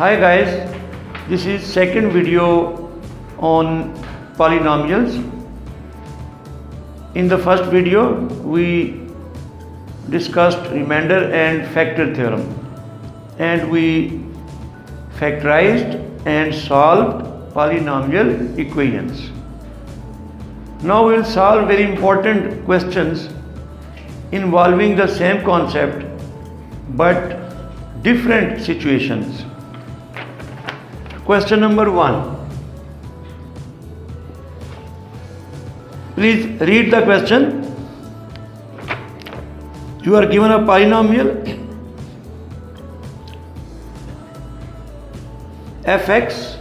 Hi guys, this is second video on polynomials. In the first video we discussed remainder and factor theorem and we factorized and solved polynomial equations. Now we will solve very important questions involving the same concept but different situations. Question number 1. Please read the question. You are given a polynomial fx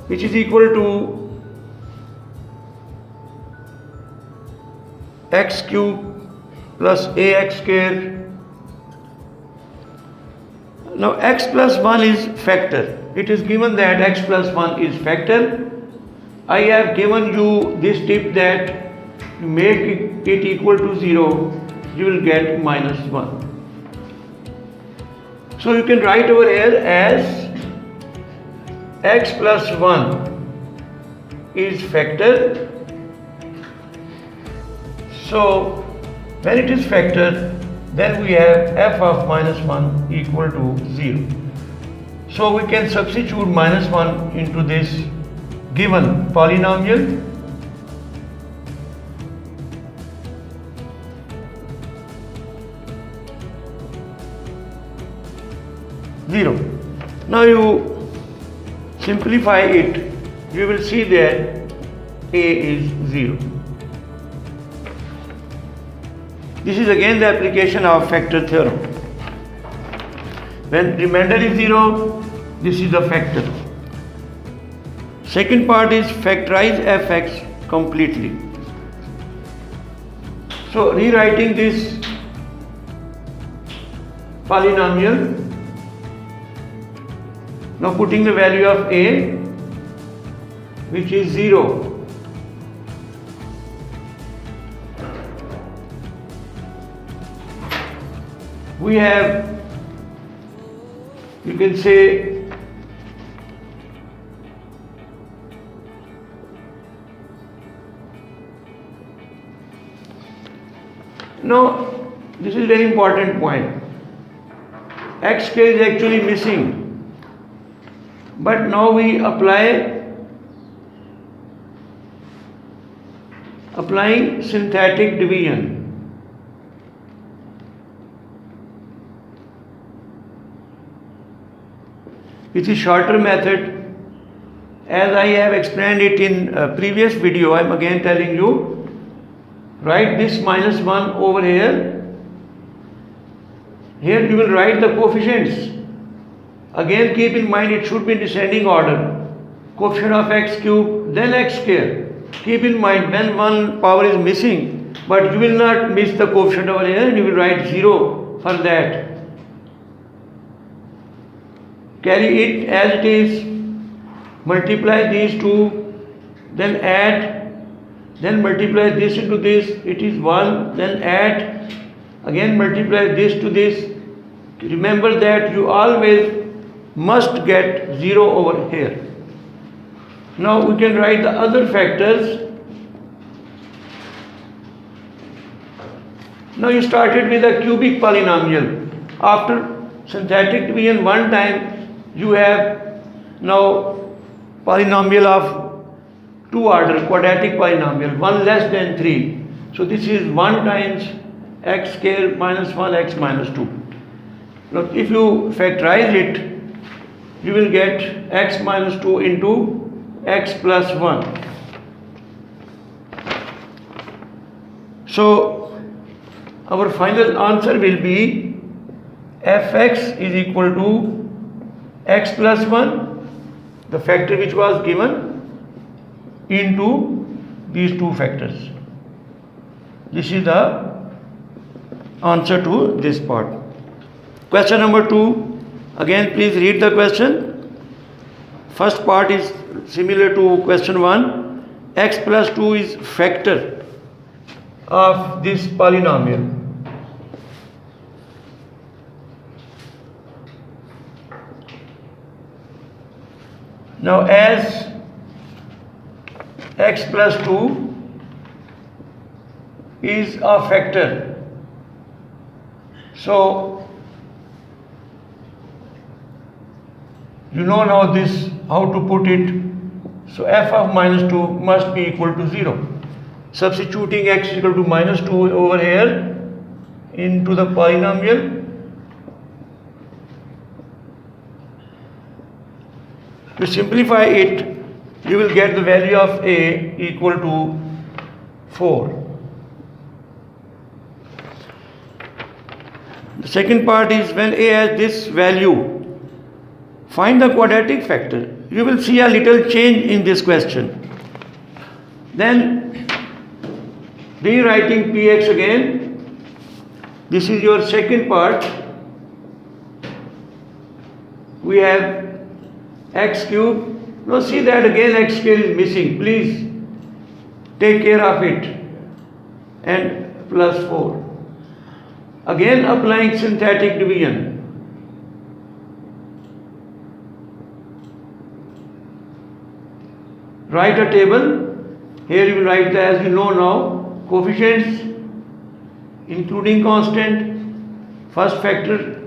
which is equal to x cube plus ax square. Now x plus 1 is factor. It is given that x plus 1 is factor. I have given you this tip that you make it equal to 0, you will get minus 1. So you can write over here as x plus 1 is factor. So when it is factor, then we have f of minus 1 equal to 0. So we can substitute minus 1 into this given polynomial. Zero. Now you simplify it, you will see that a is 0. This is again the application of factor theorem. When remainder is 0, this is the factor. Second part is factorize fx completely. So rewriting this polynomial, now putting the value of a which is 0. We have, you can say, now this is very important point. X square is actually missing, but now we applying synthetic division. It is shorter method. As I have explained it in a previous video, I am again telling you, write this minus 1 over here. Here you will write the coefficients. Again keep in mind it should be in descending order. Coefficient of x cube, then x square. Keep in mind when one power is missing, but you will not miss the coefficient over here and you will write 0 for that. Carry it as it is, multiply these two, then add, then multiply this into this, it is 1, then add, again multiply this to this. Remember that you always must get 0 over here. Now we can write the other factors. Now you started with a cubic polynomial. After synthetic division one time, you have now polynomial of 2 order, quadratic polynomial, 1 less than 3. So this is 1 times x square minus 1x minus 2. Now if you factorize it, you will get x minus 2 into x plus 1. So our final answer will be fx is equal to x plus 1, the factor which was given, into these two factors. This is the answer to this part. Question number 2. Again please read the question. First part is similar to question 1. X plus 2 is factor of this polynomial. Now as x plus 2 is a factor, so you know now this how to put it. So f of minus 2 must be equal to 0. Substituting x is equal to minus 2 over here into the polynomial. To simplify it, you will get the value of a equal to 4. The second part is when a has this value, find the quadratic factor. You will see a little change in this question. Then rewriting px again. This is your second part. We have x cube. Now see that again x scale is missing. Please take care of it. And plus 4. Again applying synthetic division. Write a table. Here you will write the, as you know now, coefficients including constant. First factor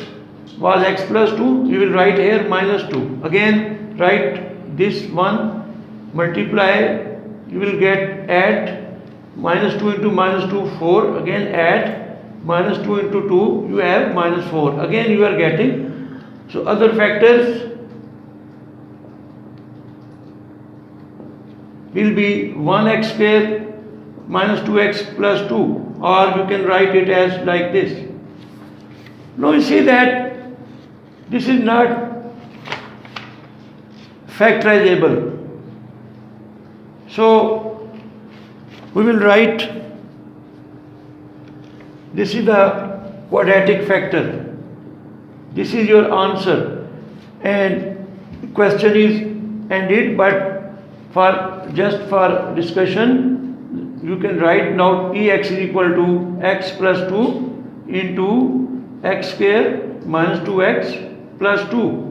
was x plus 2. You will write here minus 2. Again write this one, multiply. You will get add minus 2 into minus 2, 4. Again add minus 2 into 2. You have minus 4. Again you are getting. So other factors will be 1x square minus 2x plus 2, or you can write it as like this. Now you see that this is not factorizable. So we will write this is the quadratic factor. This is your answer, and question is ended, but just for discussion, you can write now px is equal to x plus 2 into x square minus 2x plus 2.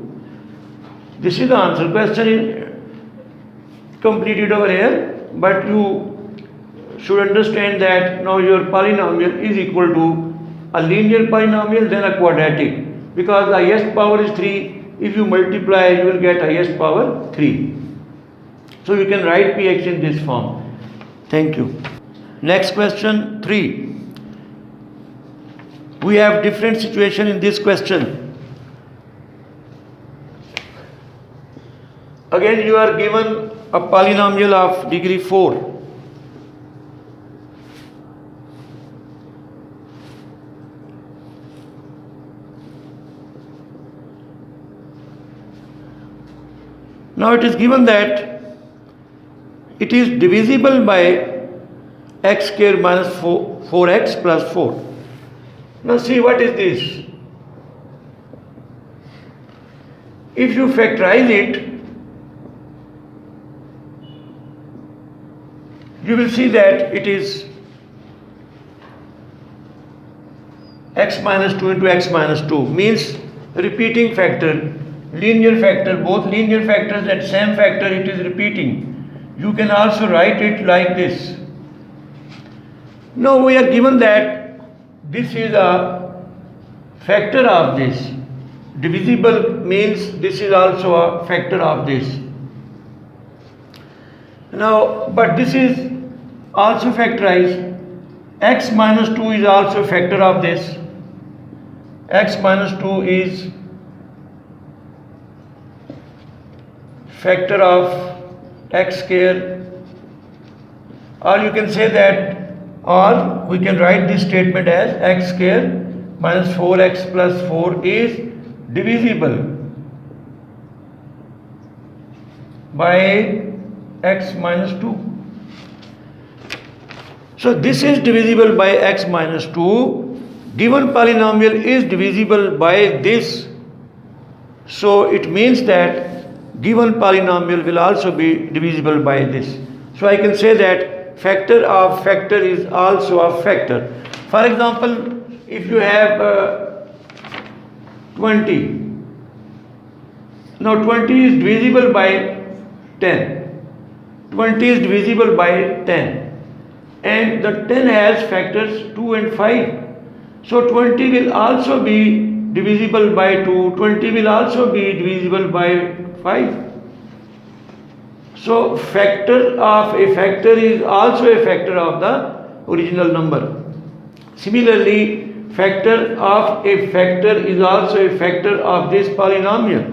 This is the answer. Question is completed over here, but you should understand that now your polynomial is equal to a linear polynomial then a quadratic, because the highest power is 3. If you multiply, you will get highest power 3. So you can write px in this form. Thank you. Next question 3. We have different situation in this question. Again you are given a polynomial of degree 4. Now it is given that it is divisible by x square minus 4x plus 4. Now see what is this. If you factorize it, you will see that it is x minus 2 into x minus 2, means repeating factor, linear factor, both linear factors and same factor, it is repeating. You can also write it like this. Now we are given that this is a factor of this. Divisible means this is also a factor of this. Now, but this is also factorized. X minus 2 is also a factor of this. X minus 2 is factor of x square, or you can say that, or we can write this statement as x square minus 4x plus 4 is divisible by x minus 2. So this is divisible by x minus 2. Given polynomial is divisible by this. So it means that given polynomial will also be divisible by this. So I can say that factor of factor is also a factor. For example, if you have 20, now 20 is divisible by 10. 20 is divisible by 10. And the 10 has factors 2 and 5. So 20 will also be divisible by 2. 20 will also be divisible by 5. So factor of a factor is also a factor of the original number. Similarly, factor of a factor is also a factor of this polynomial.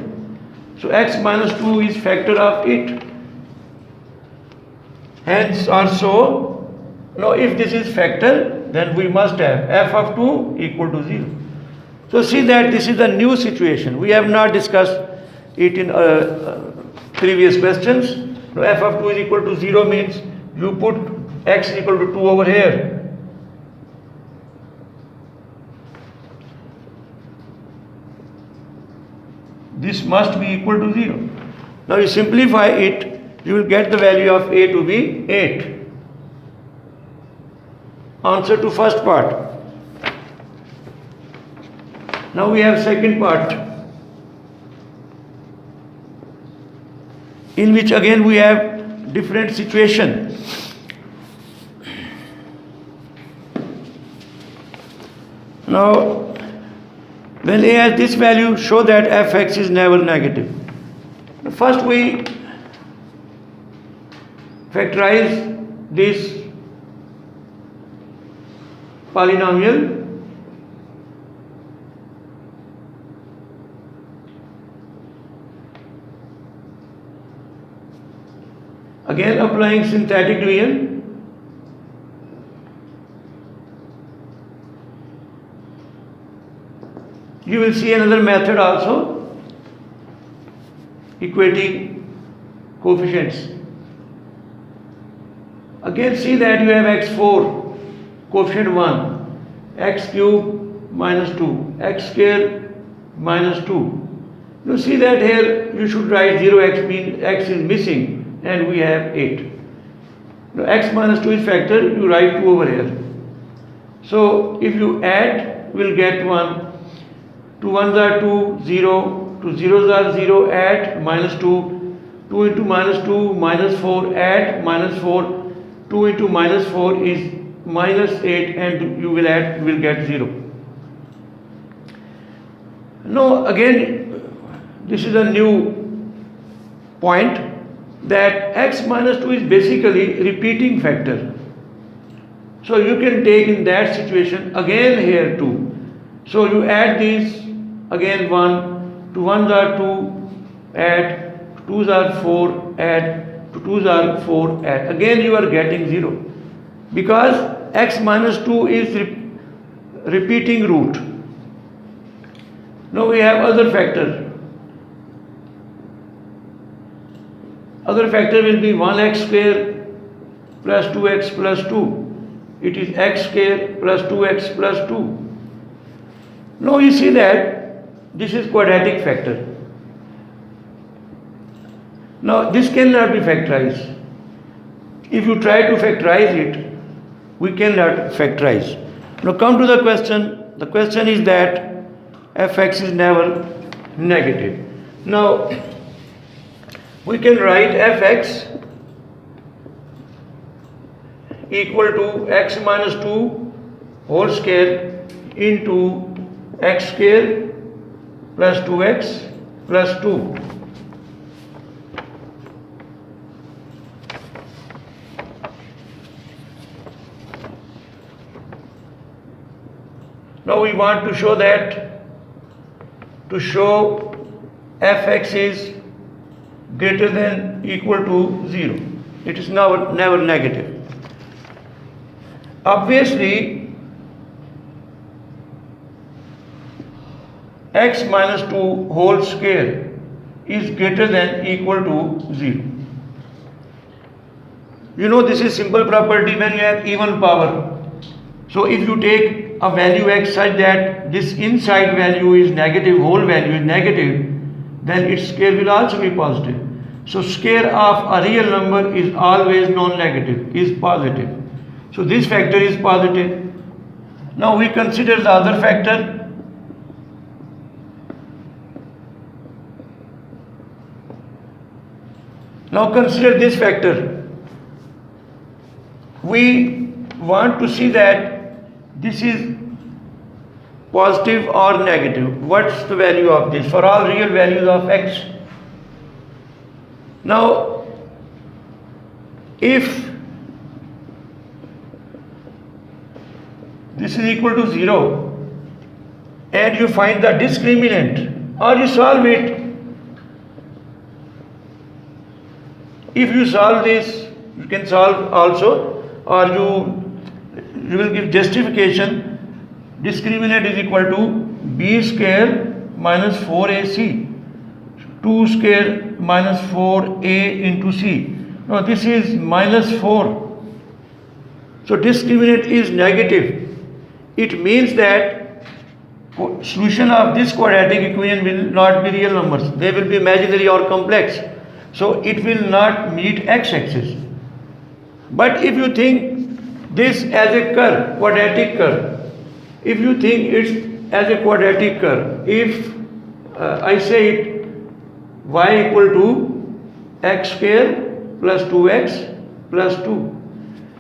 So x minus 2 is factor of it. Hence also, now if this is factor, then we must have f of 2 equal to 0. So see that this is a new situation. We have not discussed it in previous questions. Now f of 2 is equal to 0 means you put x equal to 2 over here. This must be equal to 0. Now you simplify it, you will get the value of a to be 8. Answer to first part. Now we have second part, in which again we have different situation. Now when a has this value, show that fx is never negative. First we factorize this polynomial. Again applying synthetic division. You will see another method also, equating coefficients. Again see that you have x4, coefficient 1, x cube minus 2, x square minus 2. You see that here you should write 0x, means x is missing, and we have 8. Now x minus 2 is factor, you write 2 over here. So if you add, we'll get 1. 2 1s are 2, 0, 2 zeros are 0, add minus 2, 2 into minus 2, minus 4, add minus 4, 2 into minus 4 is minus 8, and you will add, will get 0. Now again, this is a new point, that x minus 2 is basically repeating factor. So you can take in that situation again here 2. So you add these, again 1, 2 1s are 2, add, 2 2s are 4, add, 2 2s are 4, add. Again you are getting 0. Because x minus 2 is repeating root. Now we have other factor. Other factor will be 1x square plus 2x plus 2. It is x square plus 2x plus 2. Now you see that this is quadratic factor. Now this cannot be factorized. If you try to factorize it, we cannot factorize. Now come to the question. The question is that fx is never negative. Now we can write fx equal to x minus 2 whole square into x square plus 2x plus 2. Now we want to show that, to show fx is greater than equal to 0. It is never negative. Obviously, x minus 2 whole square is greater than equal to 0. You know this is simple property when you have even power. So if you take a value x such that this inside value is negative, whole value is negative, then its square will also be positive. So square of a real number is always non-negative, is positive. So this factor is positive. Now we consider the other factor. Now consider this factor. We want to see that this is positive or negative. What's the value of this for all real values of x? Now, if this is equal to 0 and you find the discriminant or you solve it, if you solve this, you can solve also, or you will give justification. Discriminant is equal to b square minus 4ac, 2 square minus 4a into c. Now this is minus 4. So discriminant is negative. It means that solution of this quadratic equation will not be real numbers. They will be imaginary or complex. So it will not meet x-axis. But if you think this as a curve, quadratic curve, if you think it's as a quadratic curve, if I say it y equal to x square plus 2x plus 2.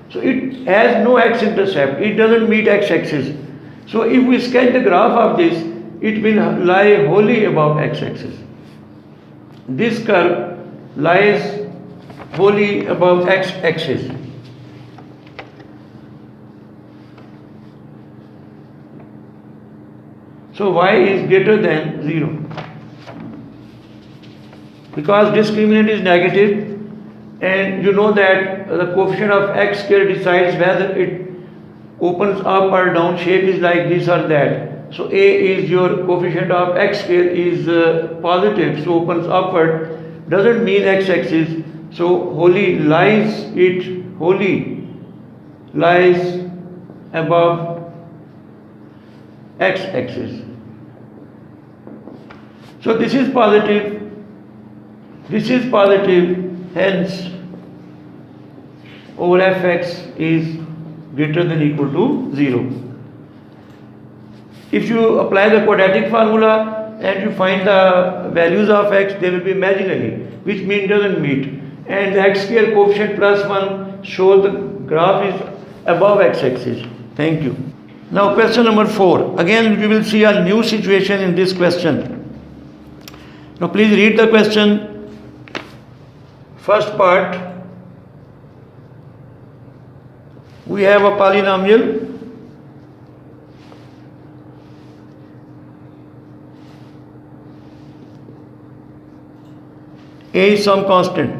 So it has no x-intercept, it doesn't meet x-axis. So if we sketch the graph of this, it will lie wholly above x-axis. This curve lies wholly above x-axis. So y is greater than 0. Because discriminant is negative, and you know that the coefficient of x square decides whether it opens up or down, shape is like this or that. So a is your coefficient of x square is positive, so opens upward, doesn't mean x-axis, so wholly lies above x-axis. So this is positive, hence over fx is greater than equal to 0. If you apply the quadratic formula and you find the values of x, they will be imaginary, which means doesn't meet. And the x square coefficient plus 1 shows the graph is above x-axis. Thank you. Now question number 4. Again we will see a new situation in this question. Now please read the question. First part, we have a polynomial a is some constant.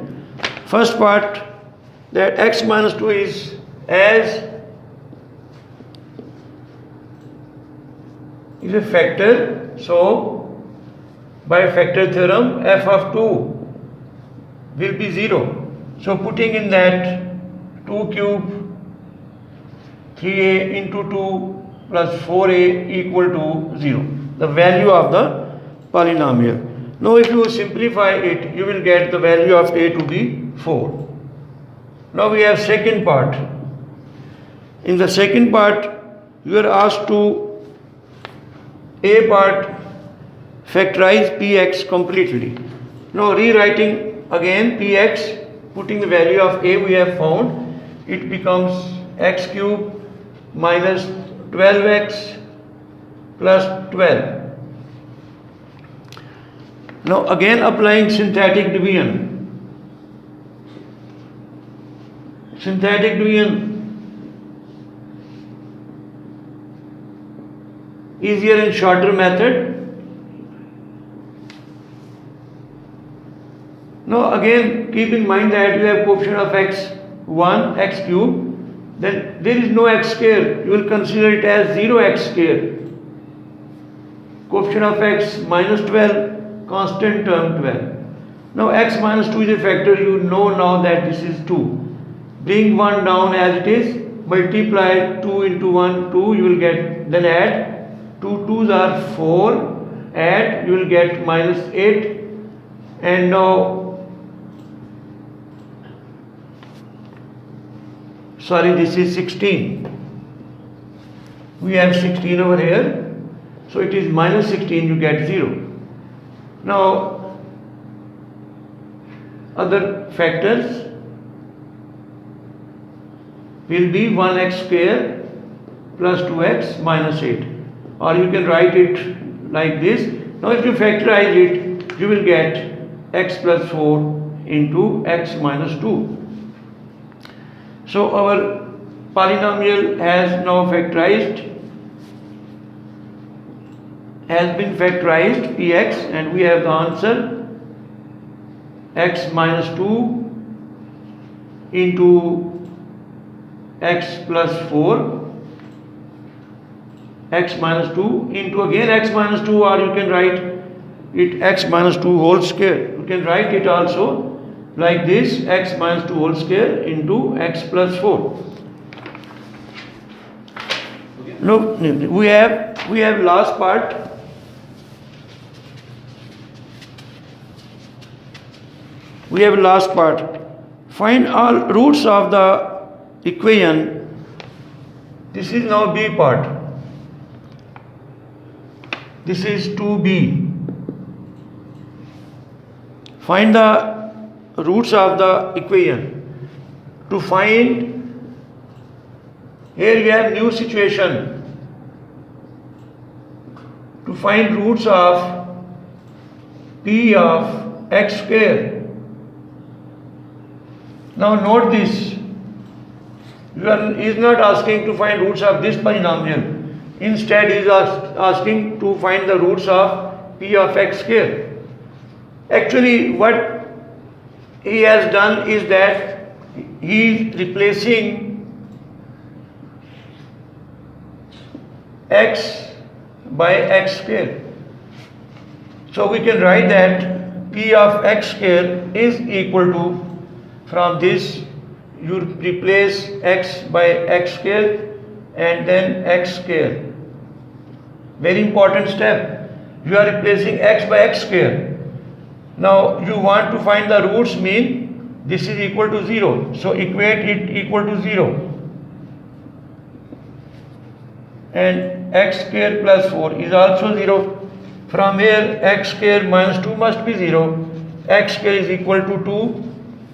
First part, that x minus 2 is a factor, so by factor theorem f of 2 will be 0. So putting in that 2 cube 3a into 2 plus 4a equal to 0, the value of the polynomial. Now if you simplify it, you will get the value of a to be 4. Now we have second part. In the second part, you are asked to a part factorize px completely. Now rewriting again px, putting the value of a we have found, it becomes x cube minus 12x plus 12. Now again applying synthetic division. Synthetic division, easier and shorter method. Now again keep in mind that you have coefficient of x 1 x cube, then there is no x square, you will consider it as 0x square. Coefficient of x minus 12, constant term 12. Now x minus 2 is a factor, you know now that this is 2. Bring 1 down as it is, multiply 2 into 1, 2, you will get, then add, 2 2s are 4, add, you will get minus 8, and now, sorry, this is 16. We have 16 over here, so it is minus 16, you get 0. Now, other factors will be 1x square plus 2x minus 8, or you can write it like this. Now if you factorize it, you will get x plus 4 into x minus 2. So our polynomial has now been factorized px, and we have the answer x minus 2 into x plus 4, x minus 2 into again x minus 2, or you can write it x minus 2 whole square. You can write it also like this, x minus 2 whole square into x plus 4. Look, we have last part. We have last part. Find all roots of the equation. This is now B part. This is 2B. Find the roots of the equation. To find, here we have new situation. To find roots of P of x square. Now note this, he is not asking to find roots of this polynomial. Instead, he is asking to find the roots of P of x square. Actually, what he has done is that he is replacing x by x square. So we can write that P of x square is equal to, from this you replace x by x square and then x square. Very important step. You are replacing x by x square. Now you want to find the roots, mean this is equal to 0. So equate it equal to 0. And x square plus 4 is also 0. From here x square minus 2 must be 0. X square is equal to 2.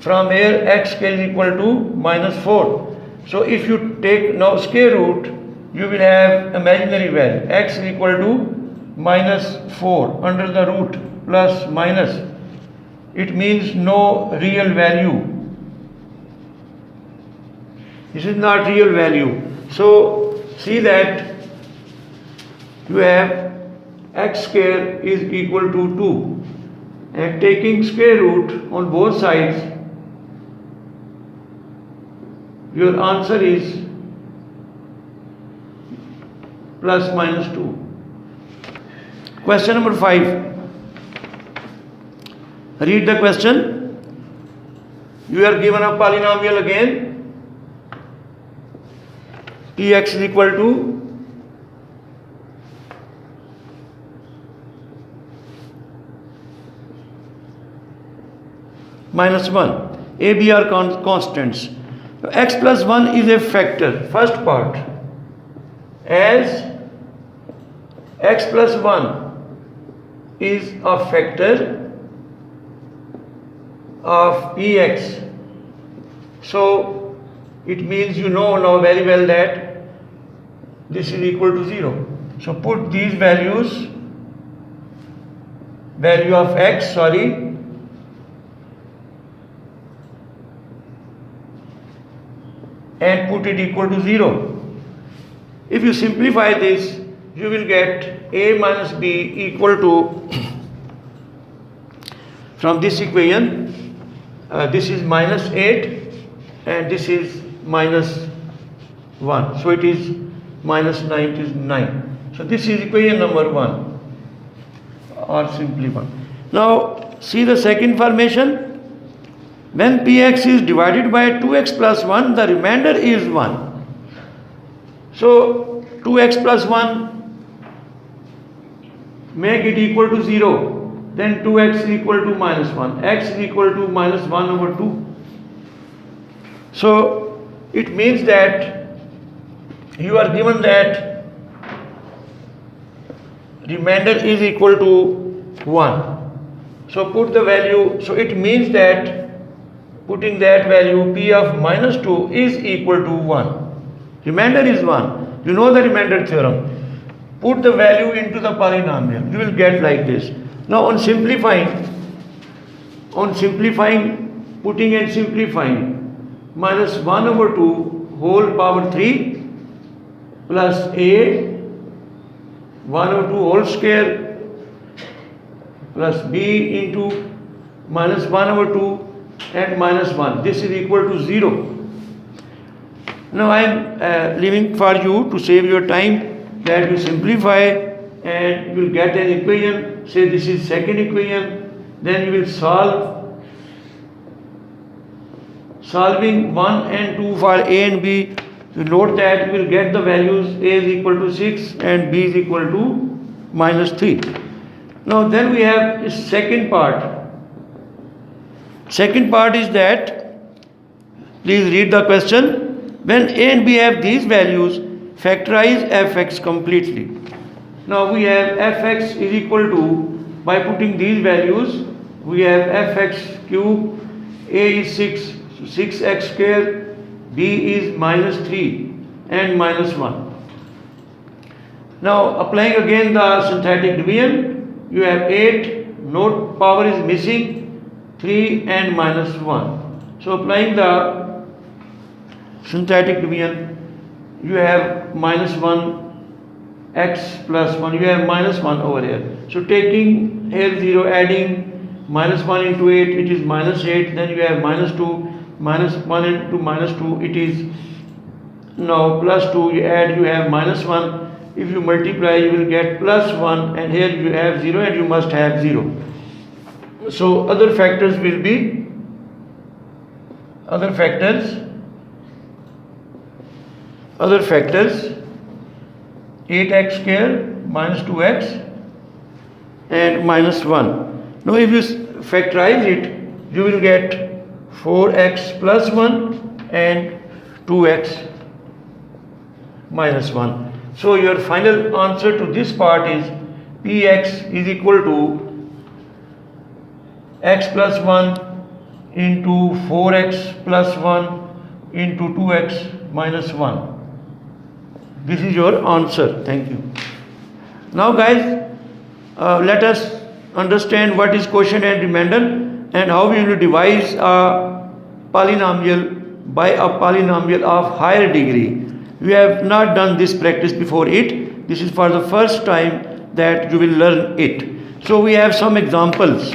From here x square is equal to minus 4. So if you take now square root, you will have imaginary value. X is equal to minus 4 under the root plus minus. It means no real value. This is not real value. So see that you have x square is equal to 2, and taking square root on both sides, your answer is plus minus 2. Question number 5. Read the question. You are given a polynomial again. Px is equal to minus 1. A, B are constants. X plus 1 is a factor. First part, as x plus 1 is a factor of Px, so it means you know now very well that this is equal to 0. So put these values, value of x, and put it equal to 0. If you simplify this, you will get a minus b equal to, from this equation, this is minus 8 and this is minus 1. So it is minus 9, it is 9. So this is equation number 1, or simply 1. Now see the second formation. When Px is divided by 2x plus 1, the remainder is 1. So 2x plus 1, make it equal to 0. Then 2x is equal to minus 1. X is equal to minus 1 over 2. So it means that you are given that remainder is equal to 1. So put the value. So it means that putting that value p of minus 2 is equal to 1. Remainder is 1. You know the remainder theorem. Put the value into the polynomial. You will get like this. Now on simplifying, putting and simplifying, minus 1 over 2 whole power 3 plus a 1 over 2 whole square plus b into minus 1 over 2 and minus 1. This is equal to 0. Now I am leaving for you to save your time that you simplify and you will get an equation. Say this is second equation. Then you will solving 1 and 2 for a and b. You note that you will get the values a is equal to 6 and b is equal to minus 3. Now then we have a second part. Second part is that, please read the question. When a and b have these values, factorize fx completely. Now we have fx is equal to, by putting these values, we have fx cube, a is 6, so 6x square, b is minus 3 and minus 1. Now applying again the synthetic division, you have 8, note power is missing, 3 and minus 1. So applying the synthetic division, you have minus 1 x plus 1, you have minus 1 over here. So taking here 0, adding minus 1 into 8, it is minus 8, then you have minus 2, minus 1 into minus 2, it is now plus 2, you add, you have minus 1. If you multiply, you will get plus 1, and here you have 0 and you must have 0. So other factors will be, 8x square minus 2x and minus 1. Now if you factorize it, you will get 4x plus 1 and 2x minus 1. So your final answer to this part is px is equal to x plus 1 into 4x plus 1 into 2x minus 1. This is your answer. Thank you. Now guys, let us understand what is quotient and remainder and how we will devise a polynomial by a polynomial of higher degree. We have not done this practice before it. This is for the first time that you will learn it. So we have some examples.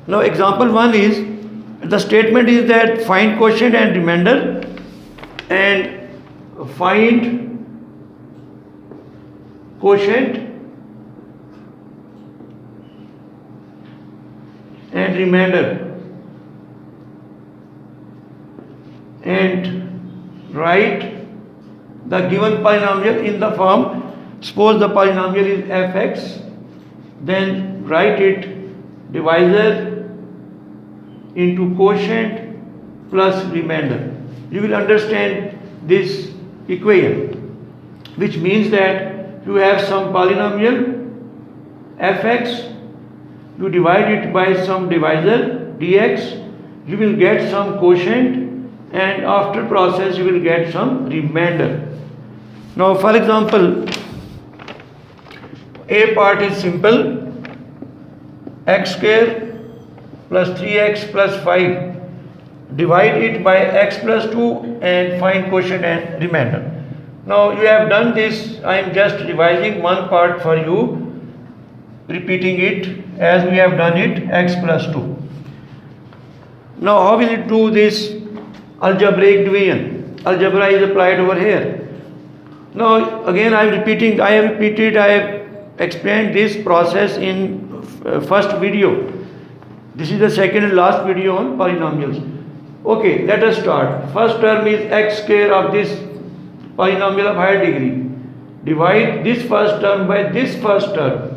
Now example 1 is, the statement is that find quotient and remainder and find quotient and remainder and write the given polynomial in the form, suppose the polynomial is fx, then write it divisor into quotient plus remainder. You will understand this equation, which means that you have some polynomial fx, you divide it by some divisor dx, you will get some quotient, and after process you will get some remainder. Now for example, a part is simple, x square plus 3x plus 5, divide it by x plus 2 and find quotient and remainder. Now you have done this, I am just revising one part for you, repeating it as we have done it, x plus 2. Now how will it do this algebraic division? Algebra is applied over here. Now again I have explained this process in first video. This is the second and last video on polynomials. Okay, let us start. First term is x square of this polynomial of higher degree. Divide this first term by this first term.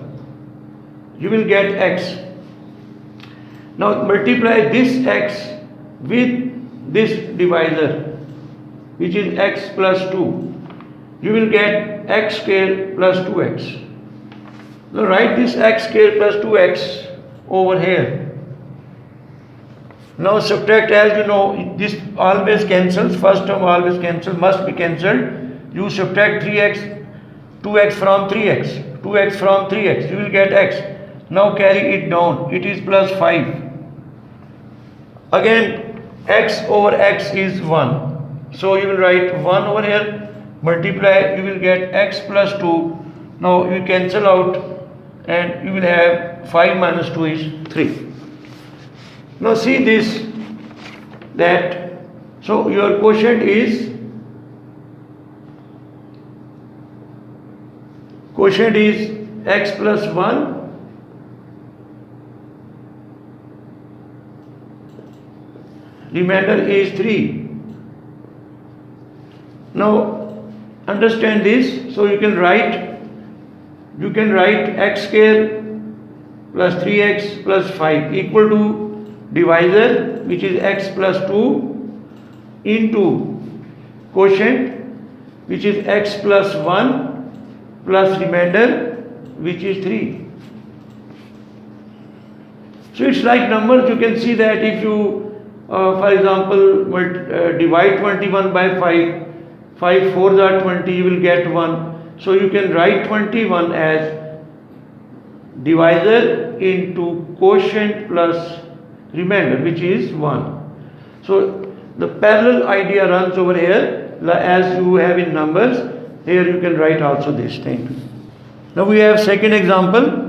You will get x. Now multiply this x with this divisor, which is x plus 2. You will get x square plus 2x. Now write this x square plus 2x over here. Now subtract, as you know, this always cancels, first term always cancels, must be cancelled. You subtract 3x, 2x from 3x, 2x from 3x, you will get x. Now carry it down, it is plus 5. Again, x over x is 1. So you will write 1 over here, multiply, you will get x plus 2. Now you cancel out and you will have 5 minus 2 is 3. Now see this, that, so your quotient is x plus 1 remainder is 3. Now understand this, so you can write x square plus 3x plus 5 equal to divisor, which is x plus 2, into quotient, which is x plus 1 plus remainder, which is 3. So it's like numbers. You can see that if you for example divide 21 by 5, 5 4s are 20, you will get 1. So you can write 21 as divisor into quotient plus remainder, which is 1. So the parallel idea runs over here, as you have in numbers. Here you can write also this thing. Now we have second example.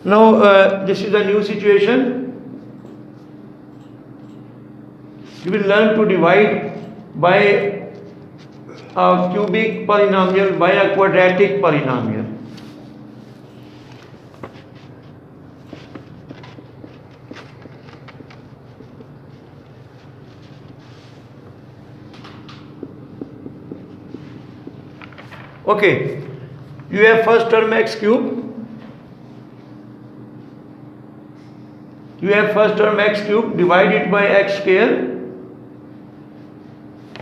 Now this is a new situation. You will learn to divide by a cubic polynomial by a quadratic polynomial. Okay, you have first term x cube. You have first term x cube divided by x square,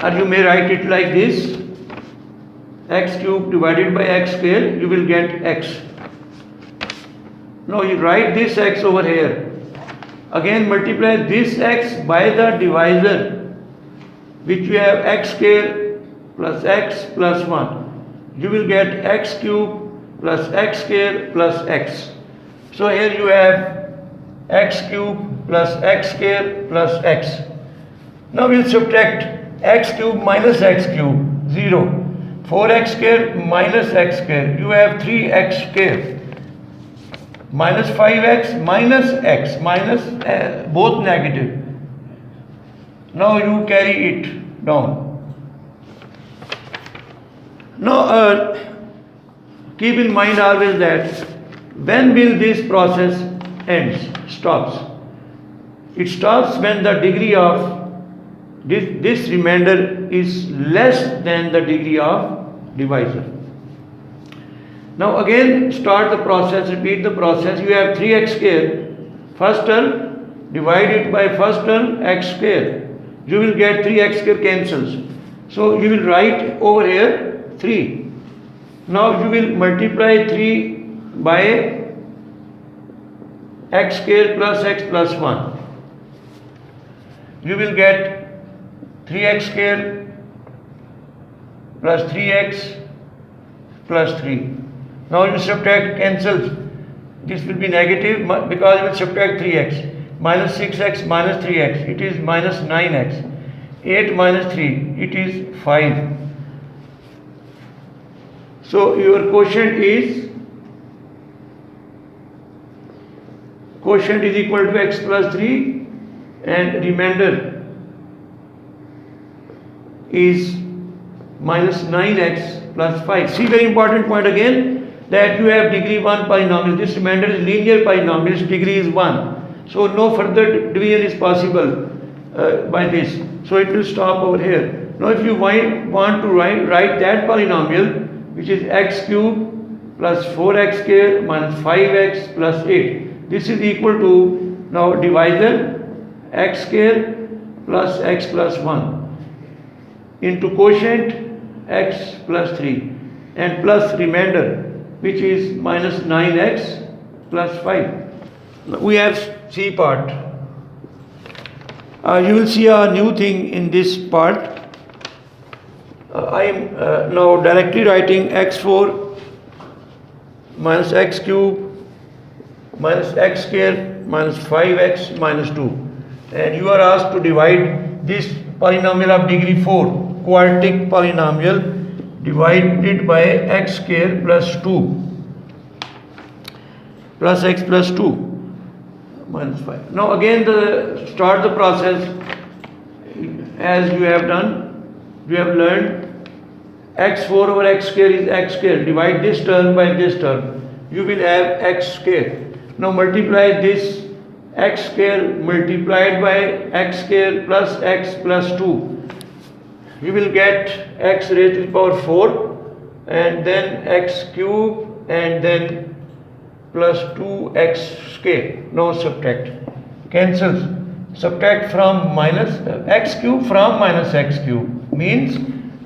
or you may write it like this, x cube divided by x square, you will get x. Now you write this x over here. Again multiply this x by the divisor, which you have x square plus x plus 1. You will get x cube plus x square plus x. So here you have x cube plus x square plus x. Now we'll subtract x cube minus x cube, 0. 4x square minus x square, you have 3x square. Minus 5x minus x, minus both negative. Now you carry it down. Now keep in mind always that when will this process ends, stops? It stops when the degree of this remainder is less than the degree of divisor. Now again start the process, repeat the process. You have 3x square, first term divided by first term x square. You will get 3x square cancels. So you will write over here 3. Now you will multiply 3 by x square plus x plus 1. You will get 3x square plus 3x plus 3. Now you subtract, cancels. This will be negative because you will subtract 3x. Minus 6x minus 3x, it is minus 9x. 8 minus 3, it is 5. So your quotient is equal to x plus 3 and remainder is minus 9x plus 5. See, very important point again, that you have degree 1 polynomial. This remainder is linear polynomial, its degree is 1. So no further division is possible by this. So it will stop over here. Now if you want to write that polynomial, which is x cube plus 4x square minus 5x plus 8. This is equal to, now divisor, x square plus x plus 1. into quotient x plus 3 and plus remainder, which is minus 9x plus 5. We have C part. You will see a new thing in this part. I am now directly writing x4 minus x cube minus x square minus 5x minus 2, and you are asked to divide this polynomial of degree 4, quartic polynomial, divided by x square plus 2 plus x plus 2 minus 5. Now again start the process as you have done. You have learned x4 over x square is x square. Divide this term by this term. You will have x square. Now multiply this x square multiplied by x square plus x plus 2. You will get x raised to the power 4 and then x cube and then plus 2x square. Now subtract. Cancels. Subtract from minus x cube from minus x cube means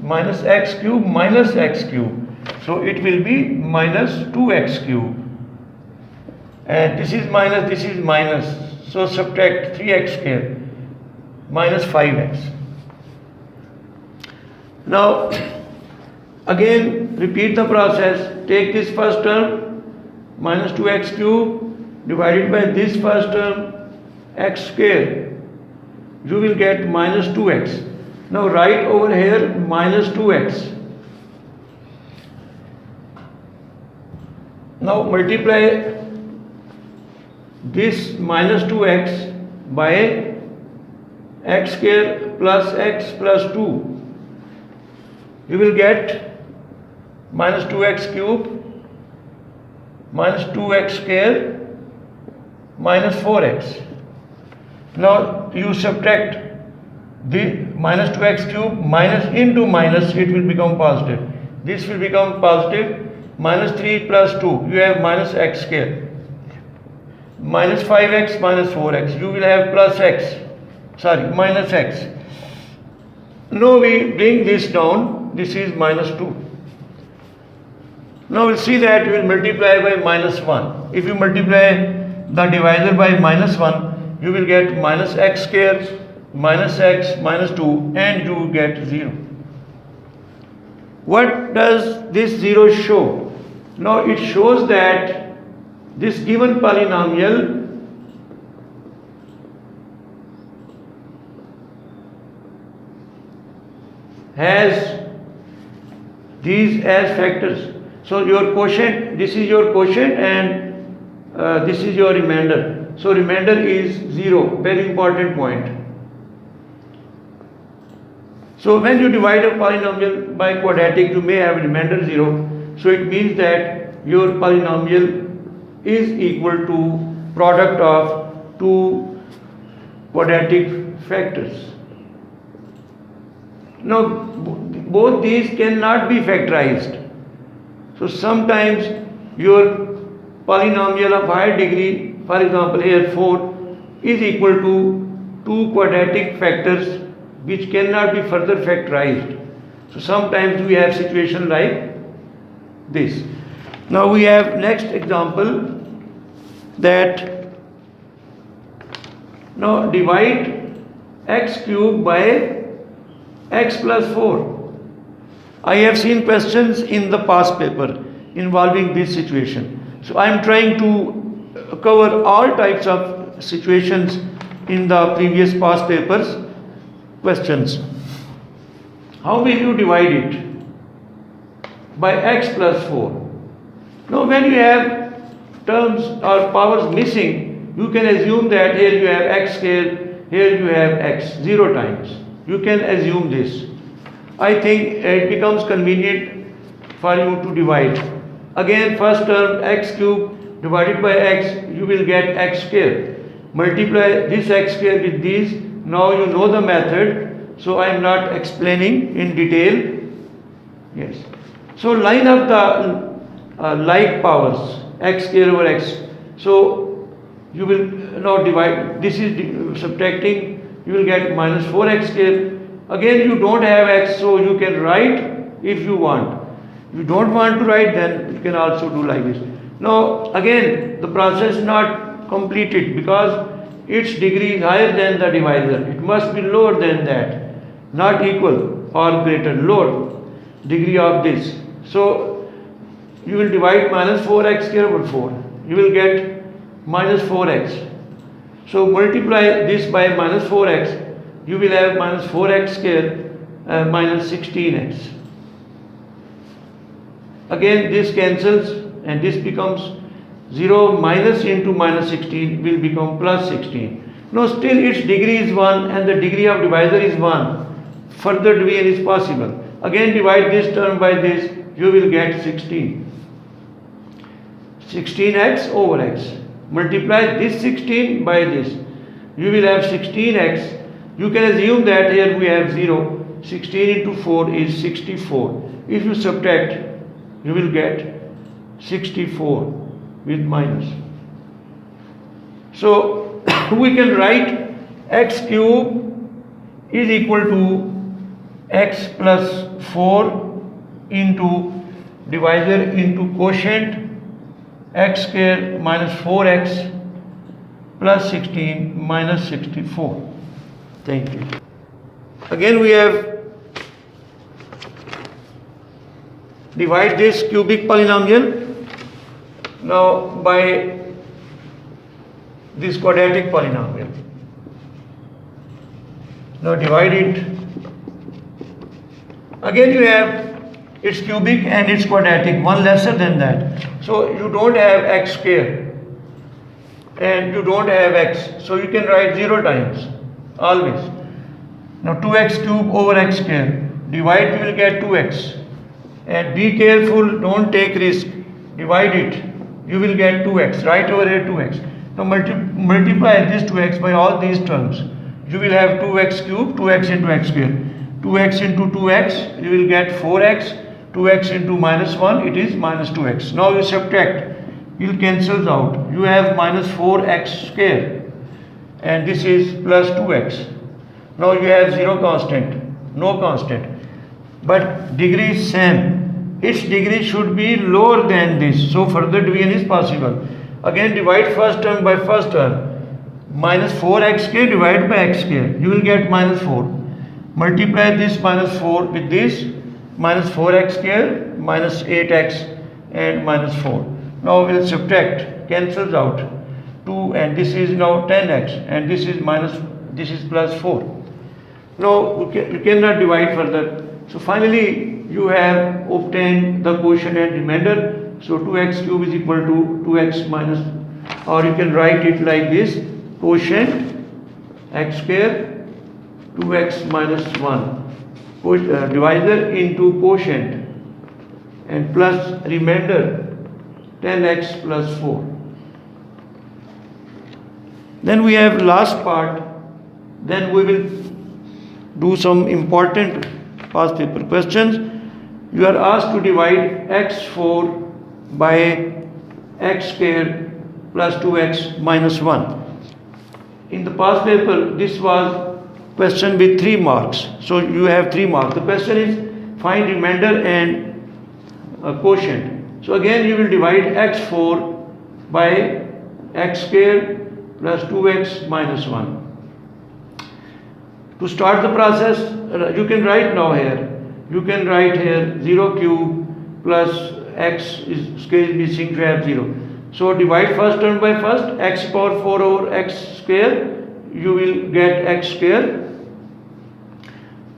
minus x cube minus x cube. So it will be minus 2x cube. And this is minus. So subtract 3x square minus 5x. Now again repeat the process. Take this first term minus 2x cube divided by this first term x square. You will get minus 2x. Now write over here minus 2x. Now multiply this minus 2x by x square plus x plus 2. You will get minus 2x cube minus 2x square minus 4x. Now you subtract the minus 2x cube minus into minus, it will become positive. This will become positive. Minus 3 plus 2, you have minus x square. Minus 5x minus 4x, you will have plus x. Sorry, minus x. Now we bring this down. This is minus 2. Now we'll see that we will multiply by minus 1. If you multiply the divisor by minus 1, you will get minus x square minus x minus 2 and you will get 0. What does this 0 show? Now it shows that this given polynomial has these as factors. So your quotient, this is your quotient and this is your remainder. So remainder is 0, very important point. So when you divide a polynomial by quadratic, you may have remainder 0. So it means that your polynomial is equal to product of two quadratic factors. Now both these cannot be factorized. So sometimes your polynomial of higher degree, for example here 4, is equal to two quadratic factors which cannot be further factorized. So sometimes we have situation like this. Now we have next example, that now divide x cube by x plus 4. I have seen questions in the past paper involving this situation. So I am trying to cover all types of situations in the previous past papers questions. How will you divide it? By x plus 4. Now when you have terms or powers missing, you can assume that here you have x square, here you have x 0 times. You can assume this. I think it becomes convenient for you to divide. Again, first term x cube divided by x, you will get x square. Multiply this x square with these. Now you know the method, so I am not explaining in detail. Yes. So line up the like powers, x square over x. So you will now divide. This is subtracting. You will get minus 4x square Again you don't have x, so you can write if you want. If you don't want to write, then you can also do like this. Now again the process is not completed because its degree is higher than the divisor. It must be lower than that, not equal or greater, lower degree of this. So you will divide minus 4x square over 4. You will get minus 4x. So multiply this by minus 4x. You will have minus 4x square minus 16x. Again this cancels and this becomes 0 minus into minus 16 will become plus 16. Now still its degree is 1 and the degree of divisor is 1. Further division is possible. Again divide this term by this, you will get 16. 16x over x. Multiply this 16 by this. You will have 16x. You can assume that here we have 0. 16 into 4 is 64. If you subtract, you will get 64 with minus. So we can write x cube is equal to x plus 4 into divisor into quotient x square minus 4x plus 16 minus 64. Thank you. Again we have divide this cubic polynomial now by this quadratic polynomial. Now divide it. Again you have its cubic and its quadratic, one lesser than that. So you don't have x square and you don't have x. So you can write 0 times, always. Now 2x cube over x square. Divide, you will get 2x. And be careful, don't take risk. Divide it, you will get 2x. Write over here 2x. Now multiply this 2x by all these terms. You will have 2x cube, 2x into x square. 2x into 2x, you will get 4x. 2x into minus 1, it is minus 2x. Now you subtract, it cancels out. You have minus 4x square and this is plus 2x. Now you have 0 constant, no constant. But degree is same. Its degree should be lower than this. So further division is possible. Again divide first term by first term. Minus 4x square divided by x square. You will get minus 4. Multiply this minus 4 with this. Minus 4x square minus 8x and minus 4. Now we will subtract, cancels out 2 and this is now 10x and this is plus 4. Now you cannot divide further. So finally you have obtained the quotient and remainder. So 2x cube is equal to 2x minus, or you can write it like this, quotient x square 2x minus 1. Divisor into quotient and plus remainder 10x plus 4. Then we have last part. Then we will do some important past paper questions. You are asked to divide x4 by x square plus 2x minus 1. In the past paper this was question with 3 marks. So you have 3 marks. The question is find remainder and quotient. So again you will divide x4 by x square plus 2x minus 1. To start the process, you can write now here. You can write here 0 cube plus x is square is missing to have 0. So divide first term by first, x power 4 over x square, you will get x square.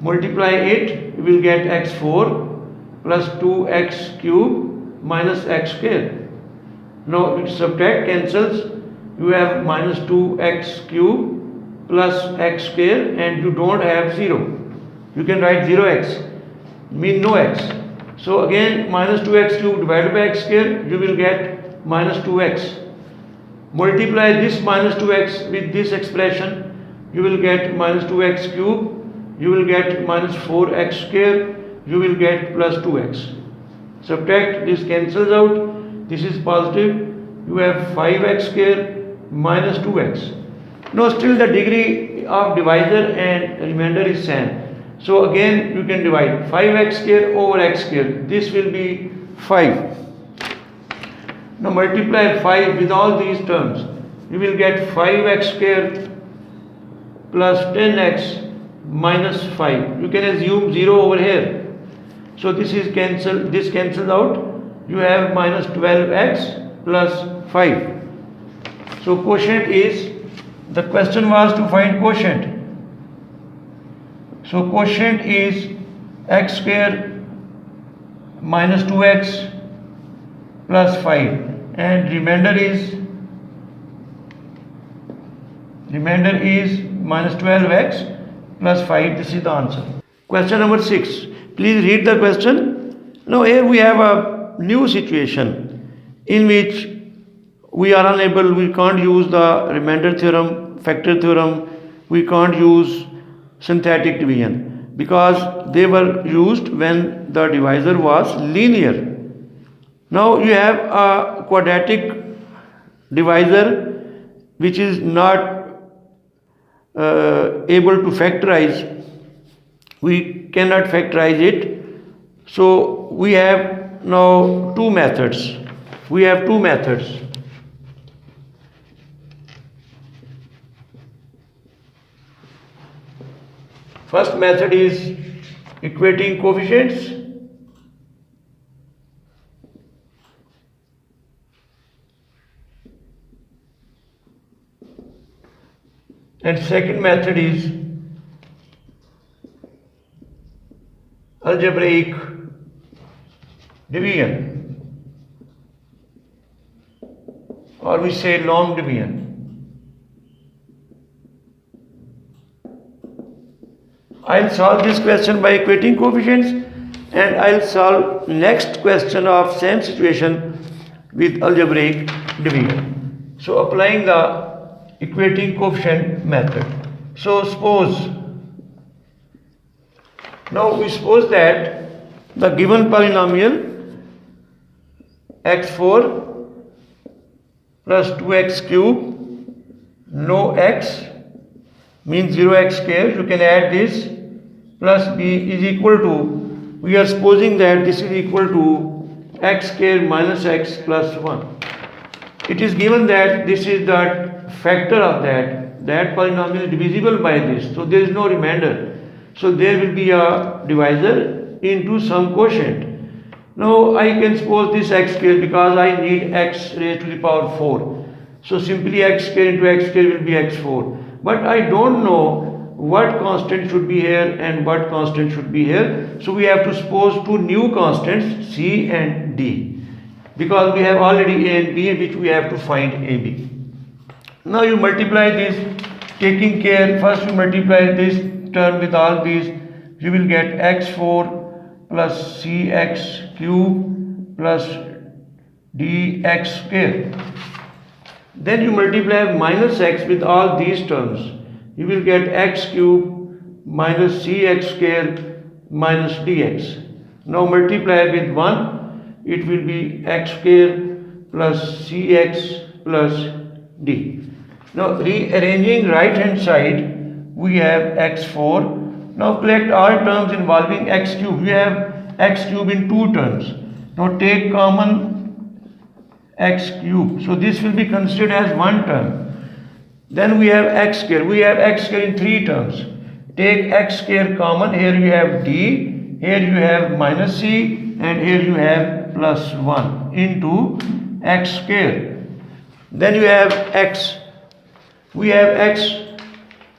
Multiply it, you will get x4 plus 2x cube minus x square. Now it subtract, cancels, you have minus 2x cube plus x square and you don't have 0. You can write 0x, mean no x. So again minus 2x cube divided by x square, you will get minus 2x. Multiply this minus 2x with this expression, you will get minus 2x cube. You will get minus 4x square, you will get plus 2x. Subtract, this cancels out, this is positive, you have 5x square minus 2x. Now still the degree of divisor and remainder is same. So again you can divide 5x square over x square. This will be 5. Now multiply 5 with all these terms. You will get 5x square plus 10x minus 5. You can assume 0 over here. So this is cancelled. This cancels out. You have minus 12x plus 5. So quotient is, the question was to find quotient. So quotient is x square minus 2x plus 5, and remainder is minus 12x plus 5. This is the answer. Question number 6. Please read the question. Now here we have a new situation in which we are unable, we can't use the remainder theorem, factor theorem, we can't use synthetic division because they were used when the divisor was linear. Now you have a quadratic divisor which is not able to factorize. We cannot factorize it. So we have now two methods. First method is equating coefficients. And second method is algebraic division, or we say long division. I'll solve this question by equating coefficients, and I'll solve next question of same situation with algebraic division. So applying the equating coefficient method. So now we suppose that the given polynomial x4 plus 2x cube, no x means 0x square, you can add this, plus b is equal to, we are supposing that this is equal to x square minus x plus 1. It is given that this is the factor of that polynomial is divisible by this, so there is no remainder, so there will be a divisor into some quotient. Now I can suppose this x square because I need x raised to the power 4, so simply x square into x square will be x4, but I don't know what constant should be here and what constant should be here, so we have to suppose two new constants c and d, because we have already a and b which we have to find ab. Now you multiply this, taking care, first you multiply this term with all these, you will get x4 plus cx cube plus dx square. Then you multiply minus x with all these terms, you will get x cube minus cx square minus dx. Now multiply with 1, it will be x square plus cx plus d. Now rearranging right hand side, we have x4. Now collect all terms involving x cube. We have x cube in two terms. Now take common x cube. So this will be considered as one term. Then we have x square. We have x square in three terms. Take x square common. Here you have d, here you have minus c, and here you have plus 1 into x square. Then you have x. We have x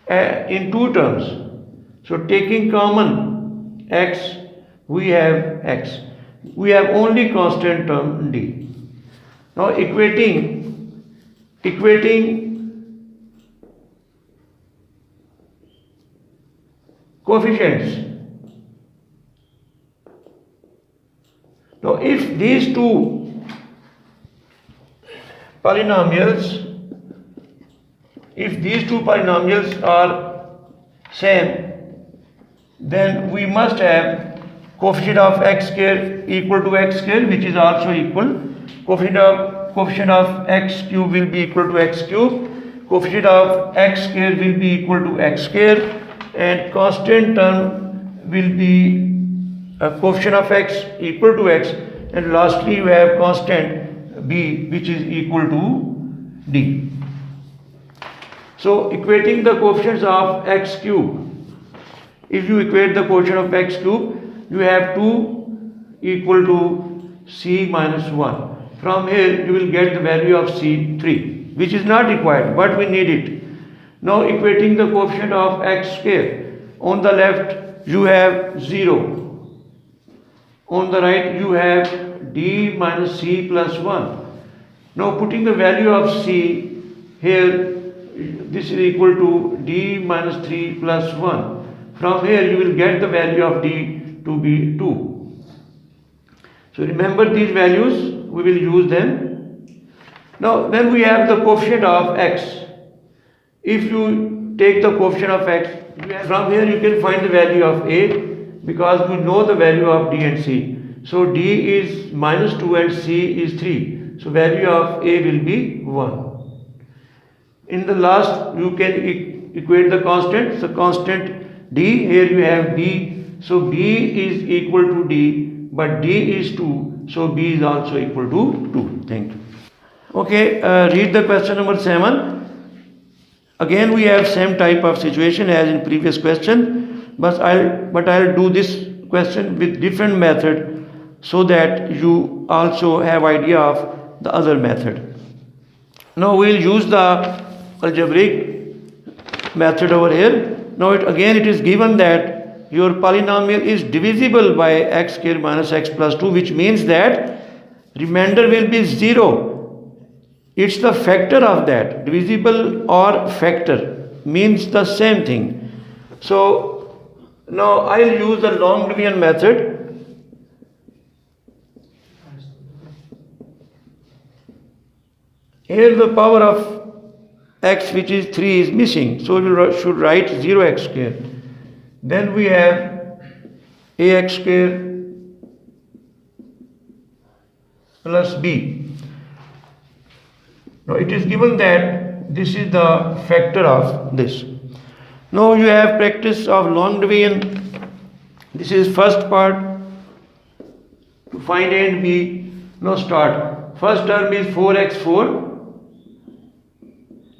in two terms. So taking common x, we have x. We have only constant term d. Now equating coefficients. Now if these two polynomials are same, then we must have coefficient of x square equal to x square, which is also equal. Coefficient of x cube will be equal to x cube. Coefficient of x square will be equal to x square, and constant term will be a coefficient of x equal to x, and lastly you have constant b which is equal to d. So equating the coefficients of x cube, if you equate the quotient of x cube, you have 2 equal to c minus 1. From here you will get the value of c 3, which is not required but we need it. Now equating the coefficient of x square, on the left you have 0, on the right you have d minus c plus 1. Now putting the value of c here, this is equal to d minus 3 plus 1. From here you will get the value of d to be 2. So remember these values, we will use them. Now when we have the coefficient of x, if you take the coefficient of x, from here you can find the value of a, because we know the value of d and c. So d is minus 2 and c is 3. So value of a will be 1. In the last you can equate the constant. So constant d, here you have b. So b is equal to d, but d is 2. So b is also equal to 2. Thank you. Okay, read the question number 7. Again we have same type of situation as in previous question, but I'll do this question with different method so that you also have idea of the other method. Now we'll use the algebraic method over here. Now it is given that your polynomial is divisible by x square minus x plus 2, which means that remainder will be 0. It's the factor of that. Divisible or factor means the same thing. So now I'll use the long division method. Here the power of x, which is 3, is missing. So we should write 0x square. Then we have ax square plus b. Now it is given that this is the factor of this. Now you have practice of long division. This is first part. To find a and b, now start. First term is 4x4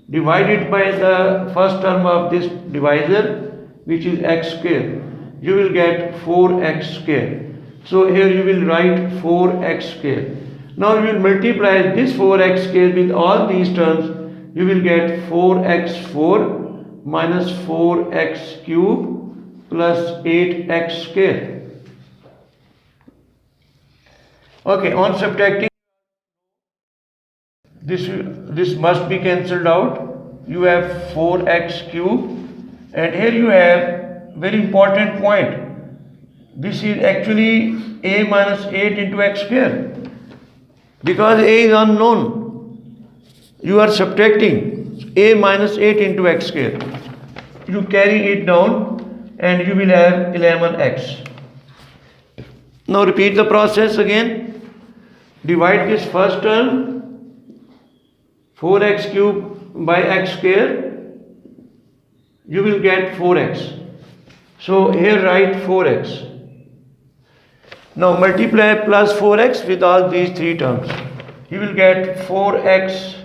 divided by the first term of this divisor, which is x square. You will get 4x square. So here you will write 4x square. Now you will multiply this 4x square with all these terms. You will get 4x4 minus 4x cube plus 8x square. Okay, on subtracting, this must be cancelled out. You have 4x cube, and here you have very important point. This is actually a minus 8 into x square. Because a is unknown, you are subtracting a minus 8 into x square. You carry it down and you will have 11x. Now repeat the process again. Divide this first term, 4x cube by x square. You will get 4x. So here write 4x. Now multiply plus 4x with all these three terms. You will get 4x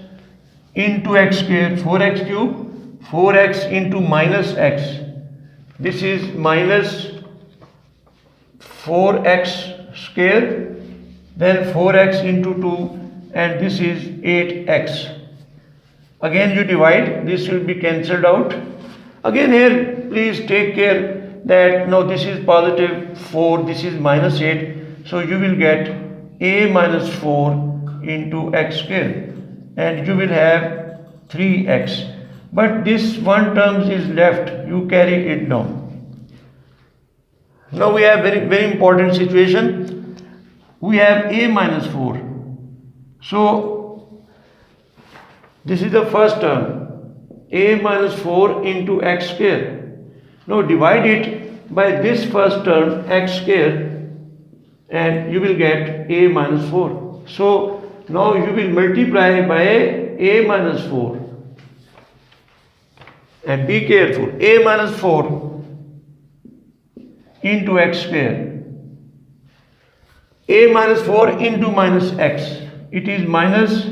into x square, 4x cube, 4x into minus x. This is minus 4x square, then 4x into 2, and this is 8x. Again you divide, this will be cancelled out. Again here please take care that now this is positive 4, this is minus 8. So you will get a minus 4 into x square, and you will have 3x. But this one term is left, you carry it down. Now we have very important situation. We have a minus 4. So this is the first term, a minus 4 into x square. Now divide it by this first term, x square, and you will get a minus 4. So now you will multiply by a minus 4. And be careful, a minus 4 into x square. A minus 4 into minus x. It is minus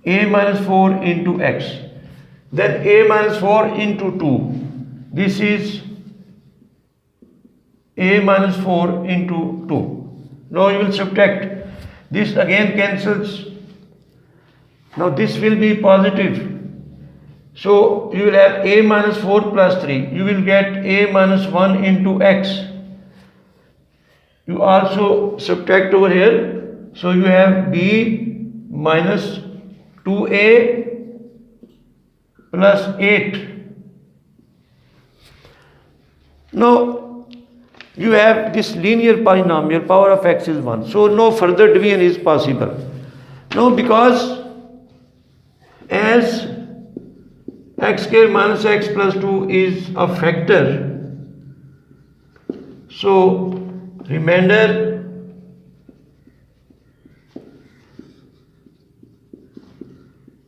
a minus 4 into x. Then a minus 4 into 2. This is a minus 4 into 2. Now you will subtract. This again cancels. Now this will be positive. So you will have a minus 4 plus 3. You will get a minus 1 into x. You also subtract over here. So you have b minus 2a plus 8. Now you have this linear polynomial, power of x is 1. So no further division is possible. Now because as x square minus x plus 2 is a factor, so remainder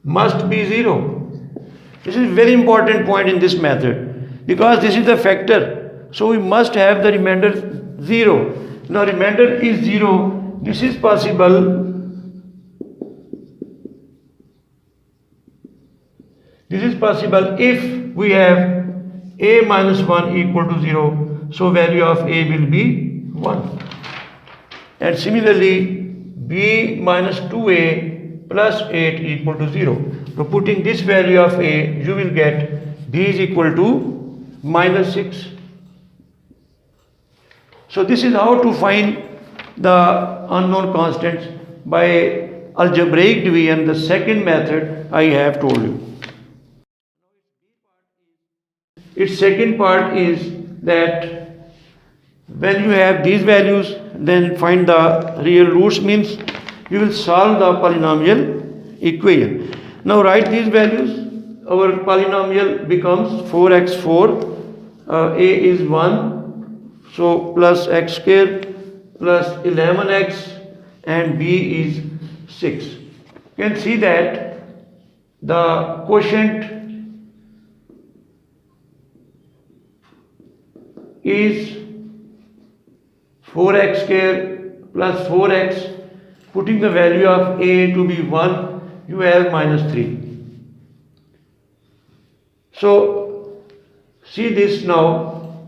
must be 0. This is a very important point in this method because this is the factor, so we must have the remainder 0. Now remainder is 0. This is possible. This is possible if we have a minus 1 equal to 0. So value of a will be 1. And similarly b minus 2a plus 8 equal to 0. So putting this value of a, you will get b is equal to minus 6. So this is how to find the unknown constants by algebraic division, the second method I have told you. Its second part is that when you have these values, then find the real roots, means you will solve the polynomial equation. Now write these values. Our polynomial becomes 4x4, a is 1, so plus x square plus 11x and b is 6. You can see that the quotient is 4x square plus 4x. Putting the value of a to be 1, you have minus 3. So see this now,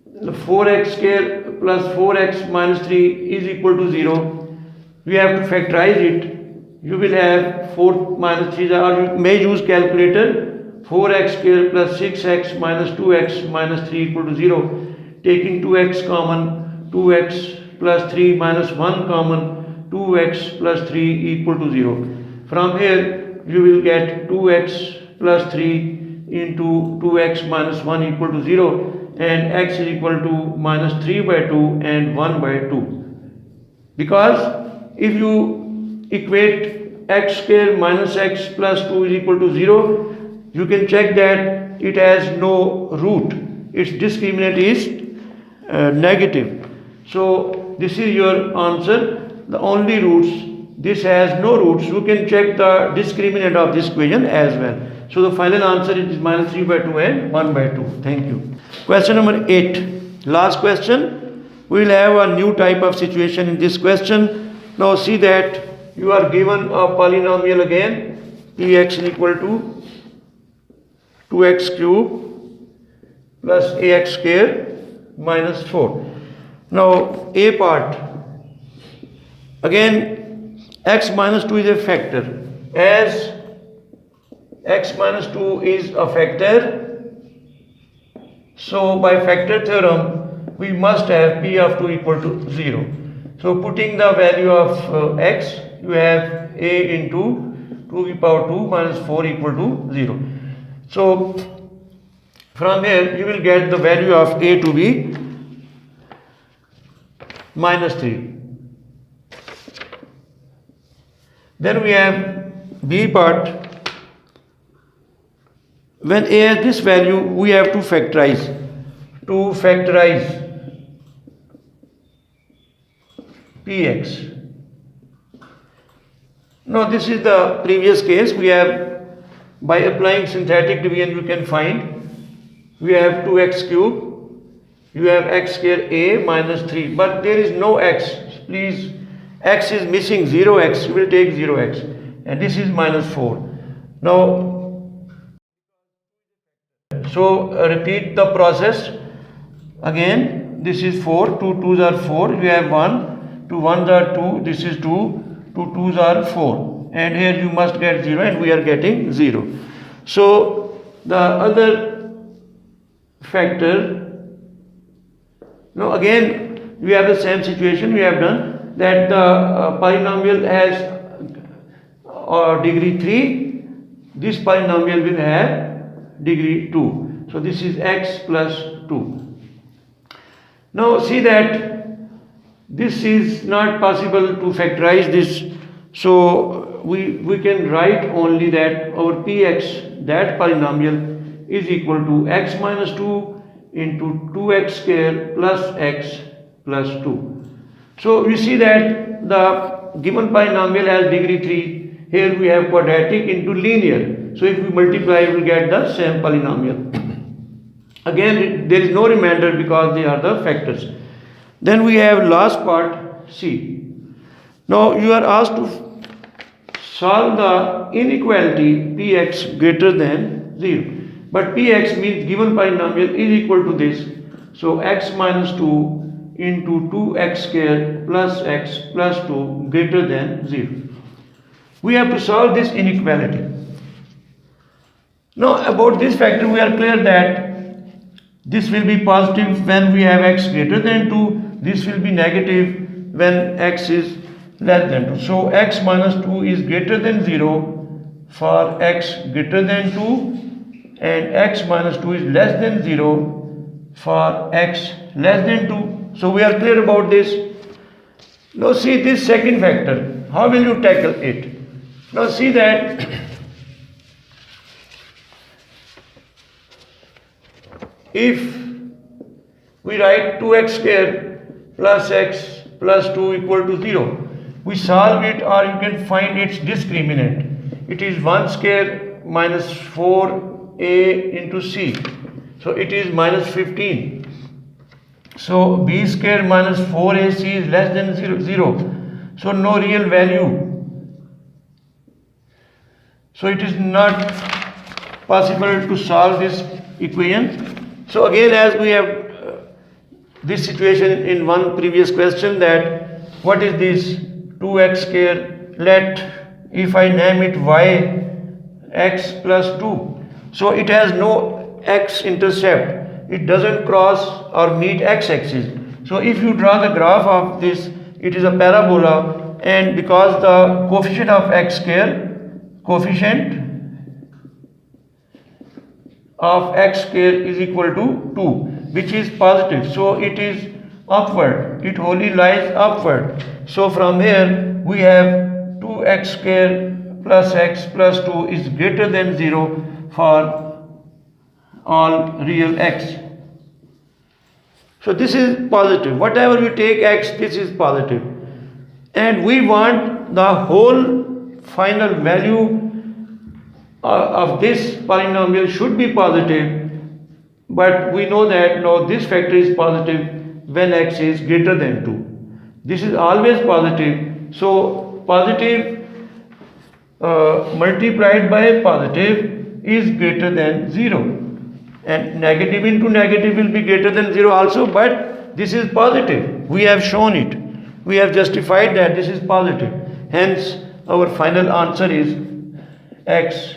the 4x square plus 4x minus 3 is equal to 0. We have to factorize it. You will have 4 minus 3, or you may use calculator. 4x square plus 6x minus 2x minus 3 equal to 0. Taking 2x common, 2x plus 3 minus 1 common, 2x plus 3 equal to 0. From here you will get 2x plus 3 into 2x minus 1 equal to 0, and x is equal to minus 3 by 2 and 1 by 2. Because if you equate x square minus x plus 2 is equal to 0, you can check that it has no root. Its discriminant is negative. So this is your answer. The only roots, this has no roots. You can check the discriminant of this equation as well. So the final answer is minus 3 by 2 and 1 by 2. Thank you. Question number 8. Last question. We will have a new type of situation in this question. Now see that you are given a polynomial again. Px is equal to 2x cube plus ax square minus 4. Now a part, again x minus 2 is a factor. As x minus 2 is a factor, so by factor theorem we must have p of 2 equal to 0. So putting the value of x, you have a into 2 to the power 2 minus 4 equal to 0. So from here you will get the value of a to be minus 3. Then we have b part. When a has this value, we have to factorize. To factorize px. Now this is the previous case. We have, by applying synthetic division, you can find we have 2x cube You have x square a minus 3, but there is no x. Please, x is missing, 0x. You will take 0x, and this is minus 4. Now, so repeat the process again. This is 4, 2 2s are 4. You have 1, 2 1s are 2. This is 2, 2 2s are 4, and here you must get 0, and we are getting 0. So the other factor. Now again we have the same situation we have done, that the polynomial has degree 3, this polynomial will have degree 2. So this is x plus 2. Now see that this is not possible to factorize this, so we can write only that our px, that polynomial, is equal to x minus 2 into 2x square plus x plus 2. So we see that the given polynomial has degree 3. Here we have quadratic into linear. So if we multiply, we will get the same polynomial. Again, there is no remainder because they are the factors. Then we have last part, C. Now you are asked to solve the inequality px greater than 0. But px means given polynomial is equal to this. So x minus 2 into 2x square plus x plus 2 greater than 0. We have to solve this inequality. Now about this factor we are clear that this will be positive when we have x greater than 2. This will be negative when x is less than 2. So x minus 2 is greater than 0 for x greater than 2. And x minus 2 is less than 0 for x less than 2. So we are clear about this. Now see this second factor. How will you tackle it? Now see that if we write 2x square plus x plus 2 equal to 0, we solve it, or you can find its discriminant. It is 1 square minus 4 a into c, so it is minus 15. So b square minus 4ac is less than 0, so no real value. So it is not possible to solve this equation. So again, as we have this situation in one previous question, that what is this 2x square, let if I name it y x plus 2. So it has no x-intercept, it doesn't cross or meet x-axis. So if you draw the graph of this, it is a parabola, and because the coefficient of x square, is equal to 2, which is positive, so it is upward, it wholly lies upward. So from here we have 2x square plus x plus 2 is greater than 0 for all real x. So this is positive. Whatever we take x, this is positive. And we want the whole final value of this polynomial should be positive. But we know that now this factor is positive when x is greater than 2. This is always positive. So positive multiplied by positive is greater than 0, and negative into negative will be greater than 0 also, but this is positive. We have shown it, we have justified that this is positive. Hence our final answer is x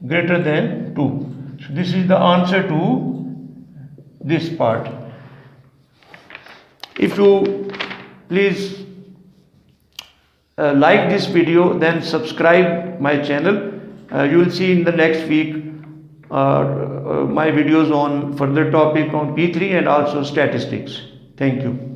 greater than 2. So this is the answer to this part. If you please like this video, then subscribe my channel. You will see in the next week my videos on further topic on P3 and also statistics. Thank you.